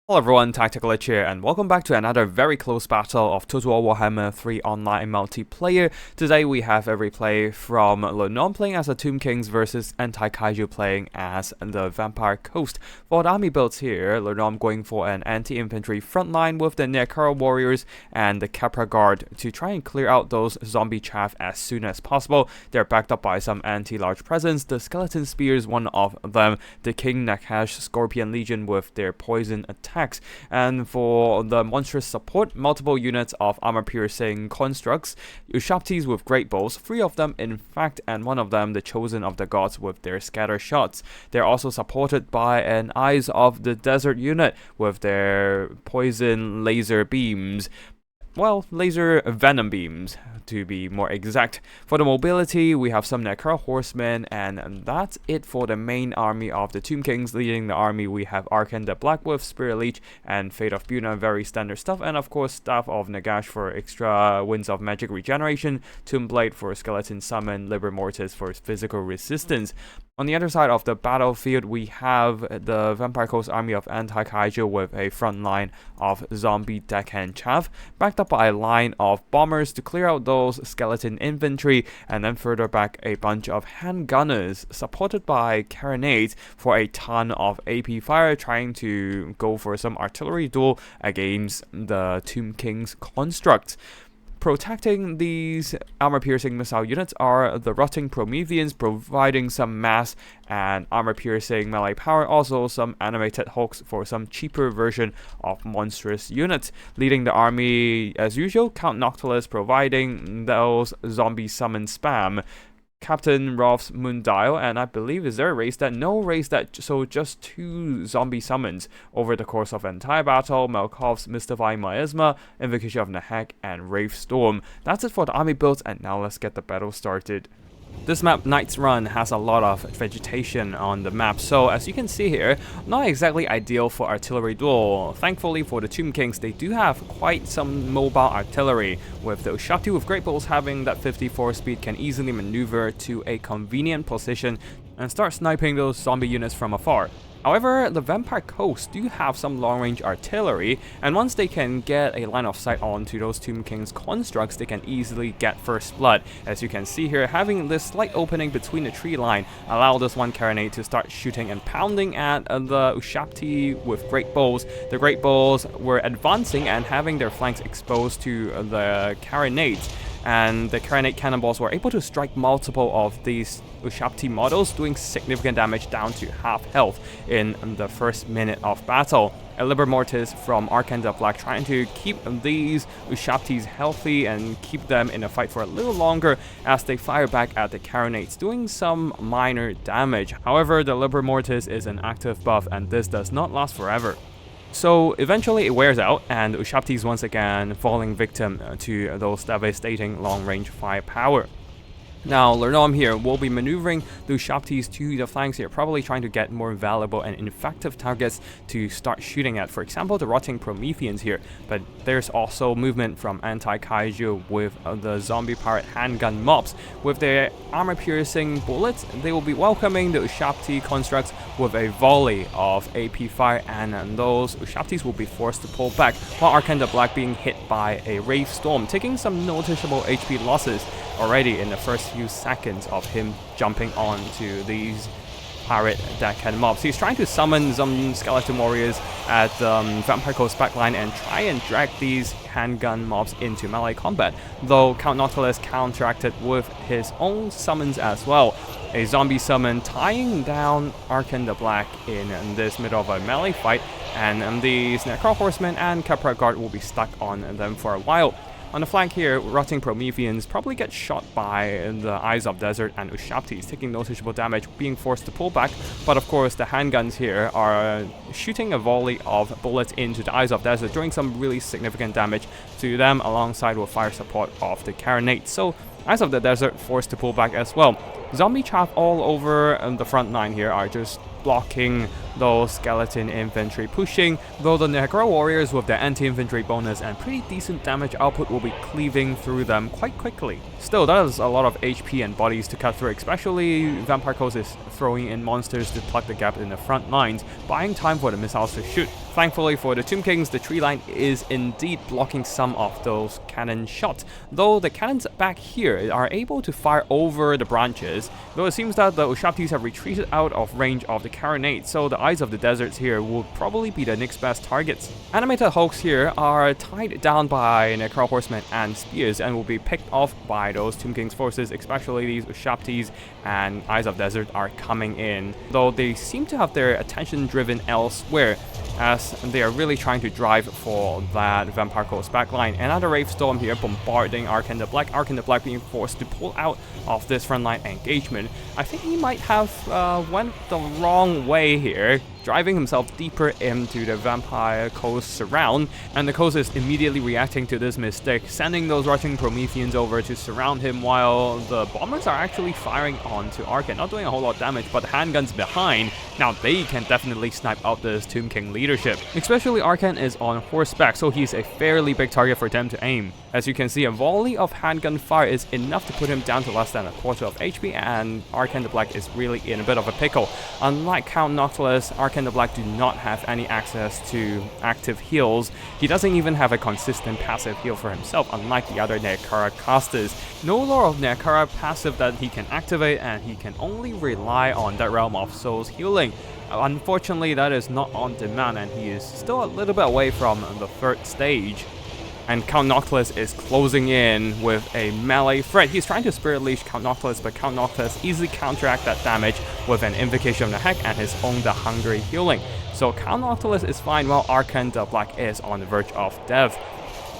Hello everyone, Tactical Lich here, and welcome back to another very close battle of Total War Warhammer 3 Online multiplayer. Today we have a replay from Lenormand playing as the Tomb Kings versus Anti-Kaiju playing as the Vampire Coast. For the army builds here, Lenormand going for an anti-infantry frontline with the Nekara Warriors and the Capra Guard to try and clear out those zombie chaff as soon as possible. They're backed up by some anti-large presence, the Skeleton Spears one of them, the King Nakash Scorpion Legion with their poison attacks. And for the monstrous support, multiple units of armor-piercing constructs, Ushabtis with great bows, 3 of them in fact, and one of them the Chosen of the Gods with their scatter shots. They're also supported by an Eyes of the Desert unit with their poison laser beams. Well, laser venom beams, to be more exact. For the mobility, we have some Nekara horsemen, and that's it for the main army of the Tomb Kings. Leading the army, we have Arkan the Black with Spirit Leech and Fate of Buna, very standard stuff, and of course Staff of Nagash for extra Winds of Magic regeneration, Tomb Blade for Skeleton Summon, Liber Mortis for physical resistance. On the other side of the battlefield, we have the Vampire Coast army of Anti-Kaiju with a front line of zombie deckhand chaff, backed up by a line of bombers to clear out those skeleton infantry, and then further back a bunch of handgunners supported by carronades for a ton of AP fire, trying to go for some artillery duel against the Tomb Kings constructs. Protecting these armor-piercing missile units are the Rotting Prometheans, providing some mass and armor-piercing melee power, also some animated hulks for some cheaper version of monstrous units. Leading the army, as usual, Count Noctilus providing those zombie summon spam. Captain Rolf's Moondial, and I believe, is there a raise that? No raise that, so just 2 zombie summons over the course of an entire battle. Melkov's Mystifying Miasma, Invocation of Nahak, and Wraith Storm. That's it for the army builds, and now let's get the battle started. This map, Night's Run, has a lot of vegetation on the map, so as you can see here, not exactly ideal for artillery duel. Thankfully for the Tomb Kings, they do have quite some mobile artillery, with the Ushabti with great bows having that 54 speed can easily maneuver to a convenient position and start sniping those zombie units from afar. However, the Vampire Coast do have some long-range artillery, and once they can get a line of sight onto those Tomb Kings constructs, they can easily get first blood. As you can see here, having this slight opening between the tree line allow this one carronade to start shooting and pounding at the Ushabti with great bows. The great bows were advancing and having their flanks exposed to the carronades, and the carronade cannonballs were able to strike multiple of these Ushabti models, doing significant damage down to half health in the first minute of battle. A Liber Mortis from Arkan the Black trying to keep these Ushabtis healthy and keep them in a fight for a little longer as they fire back at the carronades, doing some minor damage. However, the Liber Mortis is an active buff, and this does not last forever. So eventually it wears out, and Ushabti is once again falling victim to those devastating long-range firepower. Now, Lenormand here will be maneuvering the Ushabtis to the flanks here, probably trying to get more valuable and effective targets to start shooting at. For example, the Rotting Prometheans here, but there's also movement from Anti-Kaiju with the zombie pirate handgun mobs. With their armor-piercing bullets, they will be welcoming the Ushabti constructs with a volley of AP fire, and those Ushabtis will be forced to pull back, while Arkan the Black being hit by a Wraith Storm, taking some noticeable HP losses already in the first few seconds of him jumping onto these pirate deckhand mobs. He's trying to summon some skeleton warriors at Vampire Coast backline and try and drag these handgun mobs into melee combat, though Count Noctilus counteracted with his own summons as well. A zombie summon tying down Arkan the Black in this middle of a melee fight, and these Nekara horsemen and Capra Guard will be stuck on them for a while. On the flank here, Rotting Prometheans probably get shot by the Eyes of Desert and Ushabtis, taking noticeable damage, being forced to pull back. But of course, the handguns here are shooting a volley of bullets into the Eyes of Desert, doing some really significant damage to them alongside with fire support of the carronades. So Eyes of the Desert forced to pull back as well. Zombie chaff all over the front line here are just blocking those skeleton infantry pushing, though the Necro warriors with their anti-infantry bonus and pretty decent damage output will be cleaving through them quite quickly. Still, that is a lot of HP and bodies to cut through, especially Vampire Coast is throwing in monsters to plug the gap in the front lines, buying time for the missiles to shoot. Thankfully for the Tomb Kings, the tree line is indeed blocking some of those cannon shots, though the cannons back here are able to fire over the branches, though it seems that the Ushabtis have retreated out of range of the carronade, so the Eyes of the Deserts here will probably be the next best targets. Animated Hulks here are tied down by Necro Horsemen and Spears and will be picked off by those Tomb Kings forces, especially these Ushabtis and Eyes of Desert are coming in, though they seem to have their attention driven elsewhere, as they are really trying to drive for that Vampire Coast backline. Another Wraith Storm here bombarding Arcann the Black. Arcann the Black being forced to pull out of this frontline engagement. I think he might have went the wrong way here, driving himself deeper into the Vampire Coast surround, and the coast is immediately reacting to this mistake, sending those rushing Prometheans over to surround him, while the bombers are actually firing onto Arcann, not doing a whole lot of damage, but the handguns behind, now they can definitely snipe out this Tomb King leadership. Especially Arcann is on horseback, so he's a fairly big target for them to aim. As you can see, a volley of handgun fire is enough to put him down to less than a quarter of HP, and Arcann the Black is really in a bit of a pickle. Unlike Count Noctilus, Arcann the Black do not have any access to active heals. He doesn't even have a consistent passive heal for himself, unlike the other Nekara casters. No Lore of Nekara passive that he can activate, and he can only rely on that Realm of Souls healing. Unfortunately, that is not on demand, and he is still a little bit away from the third stage. And Count Noctilus is closing in with a melee threat. He's trying to Spirit Leash Count Noctilus, but Count Noctilus easily counteract that damage with an Invocation of the Heck and his own The Hungry Healing. So Count Noctilus is fine, while Arcann the Black is on the verge of death.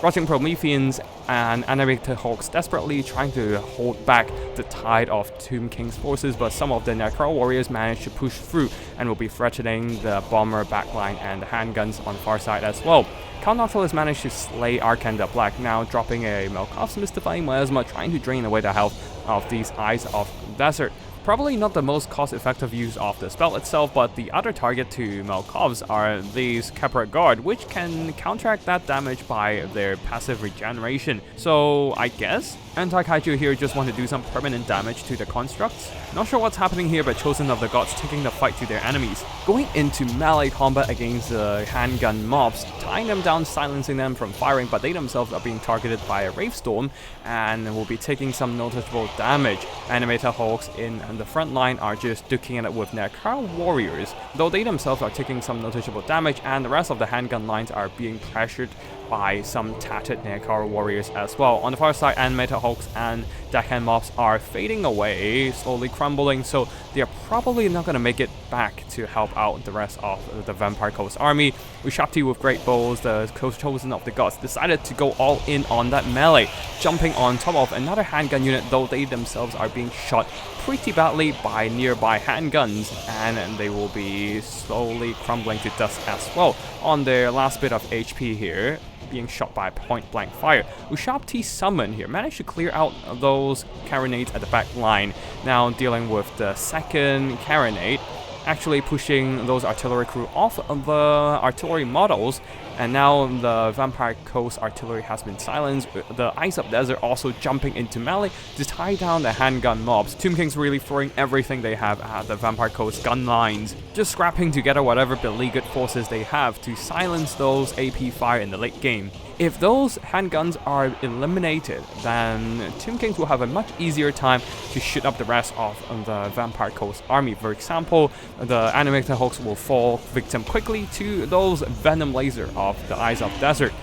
Rushing Prometheans and Animated Hulks desperately trying to hold back the tide of Tomb King's forces, but some of the Necro warriors manage to push through and will be threatening the bomber backline and the handguns on the far side as well. Count Noctilus managed to slay Arcann the Black, now dropping a Malkov's Mystifying Miasma, trying to drain away the health of these Eyes of Desert. Probably not the most cost-effective use of the spell itself, but the other target to Malkov's are these Khepra Guard, which can counteract that damage by their passive regeneration. So I guess Anti-Kaiju here just want to do some permanent damage to the constructs. Not sure what's happening here, but Chosen of the Gods taking the fight to their enemies, going into melee combat against the handgun mobs, tying them down, silencing them from firing, but they themselves are being targeted by a Wraith Storm and will be taking some noticeable damage. Animated Hulks in the front line are just duking it with Necro warriors, though they themselves are taking some noticeable damage, and the rest of the handgun lines are being pressured by some tattered Necro warriors as well. On the far side, Animated Hulks and Deckhand mobs are fading away, slowly crumbling, so they are probably not going to make it back to help out the rest of the Vampire Coast army. Ushabti with great bows, the Chosen of the Gods, decided to go all in on that melee, jumping on top of another handgun unit, though they themselves are being shot pretty badly by nearby handguns, and they will be slowly crumbling to dust as well on their last bit of HP here, being shot by point-blank fire. Ushabti Summon here managed to clear out those carronades at the back line, now dealing with the second carronade, actually pushing those artillery crew off of the artillery models, and now the Vampire Coast artillery has been silenced. The Eyes of Desert also jumping into melee to tie down the handgun mobs. Tomb King's really throwing everything they have at the Vampire Coast gun lines, just scrapping together whatever beleaguered forces they have to silence those AP fire in the late game. If those handguns are eliminated, then Tomb Kings will have a much easier time to shoot up the rest of the Vampire Coast army. For example, the Animated Hulks will fall victim quickly to those Venom Laser of the Eyes of Desert,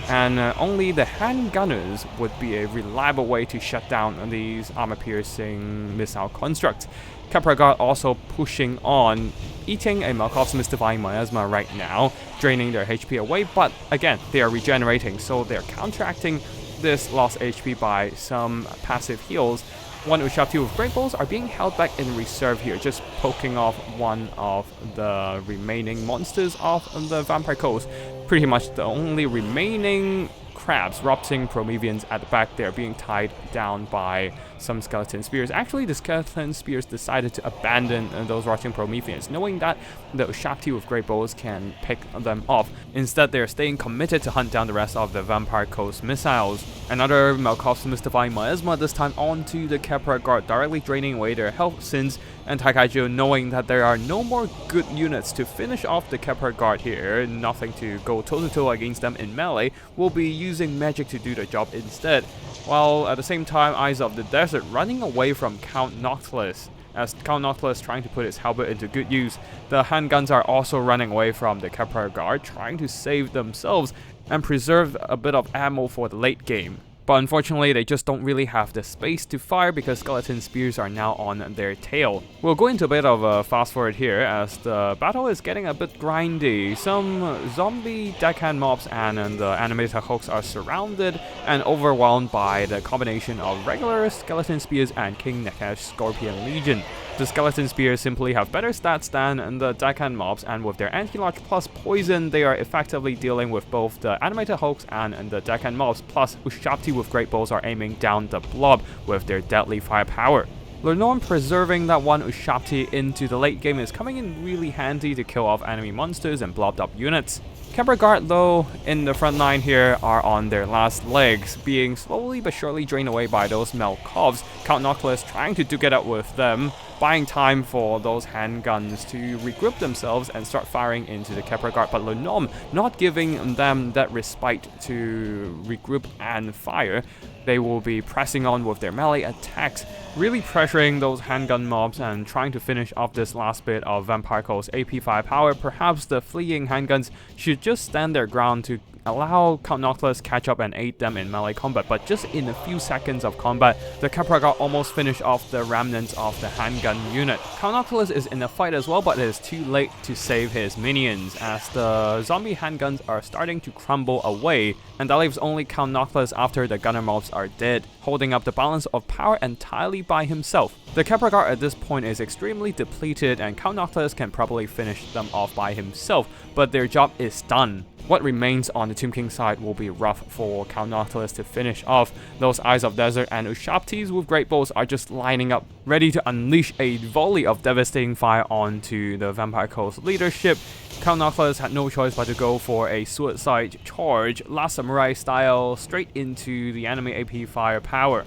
and only the handgunners would be a reliable way to shut down these armor-piercing missile constructs. Khepra Guard also pushing on, eating a Malkov's Mystifying Miasma right now, draining their HP away, but again, they are regenerating, so they're counteracting this lost HP by some passive heals. One Ushabti with Great Bows are being held back in reserve here, just poking off one of the remaining monsters of the Vampire Coast. Pretty much the only remaining crabs, rotting Prometheans at the back there being tied down by some skeleton spears. Actually, the skeleton spears decided to abandon those rotting Prometheans, knowing that the Ushabti with great bows can pick them off. Instead, they're staying committed to hunt down the rest of the Vampire Coast missiles. Another Malkov's Mystifying Miasma, this time onto the Kepra Guard, directly draining away their health, since Anti-Kaiju, knowing that there are no more good units to finish off the Kepra Guard here, nothing to go toe-to-toe against them in melee, will be using magic to do the job instead. While at the same time, Eyes of the Desert running away from Count Noctilus. As Count Noctilus trying to put his halberd into good use, the handguns are also running away from the Kepra Guard, trying to save themselves and preserve a bit of ammo for the late game. But unfortunately, they just don't really have the space to fire because skeleton spears are now on their tail. We'll go into a bit of a fast forward here as the battle is getting a bit grindy. Some zombie deckhand mobs and the animated hooks are surrounded and overwhelmed by the combination of regular skeleton spears and King Nakash Scorpion Legion. The skeleton spears simply have better stats than the deckhand mobs, and with their anti-lock plus poison, they are effectively dealing with both the animated hulks and the deckhand mobs, plus Ushabti with great bows are aiming down the blob with their deadly firepower. Lenormand preserving that one Ushabti into the late game is coming in really handy to kill off enemy monsters and blobbed up units. Kepra Guard, though, in the front line here are on their last legs, being slowly but surely drained away by those Malkovs. Count Noctilus trying to duke it out with them, buying time for those handguns to regroup themselves and start firing into the Kepra Guard, but Lenormand not giving them that respite to regroup and fire. They will be pressing on with their melee attacks, really pressuring those handgun mobs and trying to finish off this last bit of Vampire Coast's AP firepower. Perhaps the fleeing handguns should just stand their ground to allow Count Noctilus catch up and aid them in melee combat, but just in a few seconds of combat, the Kepra Guard almost finished off the remnants of the handgun unit. Count Noctilus is in the fight as well, but it is too late to save his minions, as the zombie handguns are starting to crumble away, and that leaves only Count Noctilus after the gunner mobs are dead, holding up the balance of power entirely by himself. The Kepra Guard at this point is extremely depleted, and Count Noctilus can probably finish them off by himself, but their job is done. What remains on the Tomb King side will be rough for Count Noctilus to finish off. Those Eyes of Desert and Ushabtis with great bows are just lining up, ready to unleash a volley of devastating fire onto the Vampire Coast leadership. Count Noctilus had no choice but to go for a suicide charge, Last Samurai style, straight into the enemy AP firepower.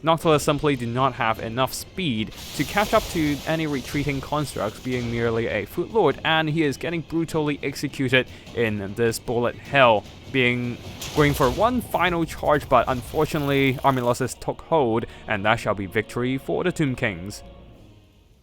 Noctilus simply do not have enough speed to catch up to any retreating constructs, being merely a foot lord, and he is getting brutally executed in this bullet hell, going for one final charge, but unfortunately Armilosis took hold, and that shall be victory for the Tomb Kings.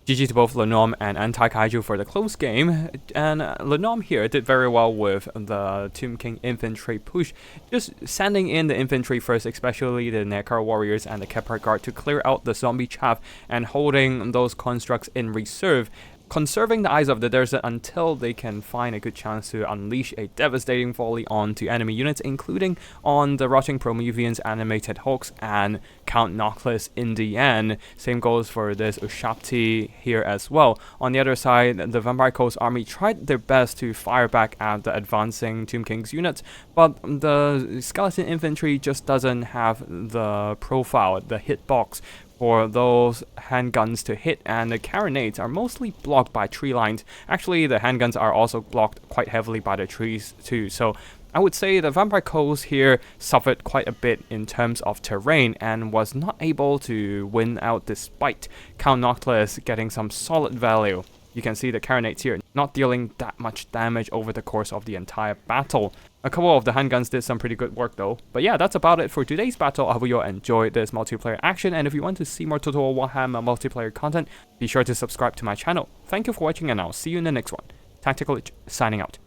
GG to both Lenormand and Anti-Kaiju for the close game, and Lenormand here did very well with the Tomb King infantry push, just sending in the infantry first, especially the Nekar warriors and the Kepra Guard, to clear out the zombie chaff and holding those constructs in reserve, conserving the Eyes of the Desert until they can find a good chance to unleash a devastating volley onto enemy units, including on the rotting Prometheans, animated hulks, and Count Noctilus in the end. Same goes for this Ushabti here as well. On the other side, the Vampire Coast army tried their best to fire back at the advancing Tomb King's units, but the skeleton infantry just doesn't have the profile, the hitbox, for those handguns to hit, and the carronades are mostly blocked by tree lines. Actually, the handguns are also blocked quite heavily by the trees too, so I would say the Vampire Coast here suffered quite a bit in terms of terrain and was not able to win out despite Count Noctilus getting some solid value. You can see the carronades here not dealing that much damage over the course of the entire battle. A couple of the handguns did some pretty good work though. But yeah, that's about it for today's battle. I hope you all enjoyed this multiplayer action, and if you want to see more Total War Warhammer multiplayer content, be sure to subscribe to my channel. Thank you for watching, and I'll see you in the next one. Tactical Lich, signing out.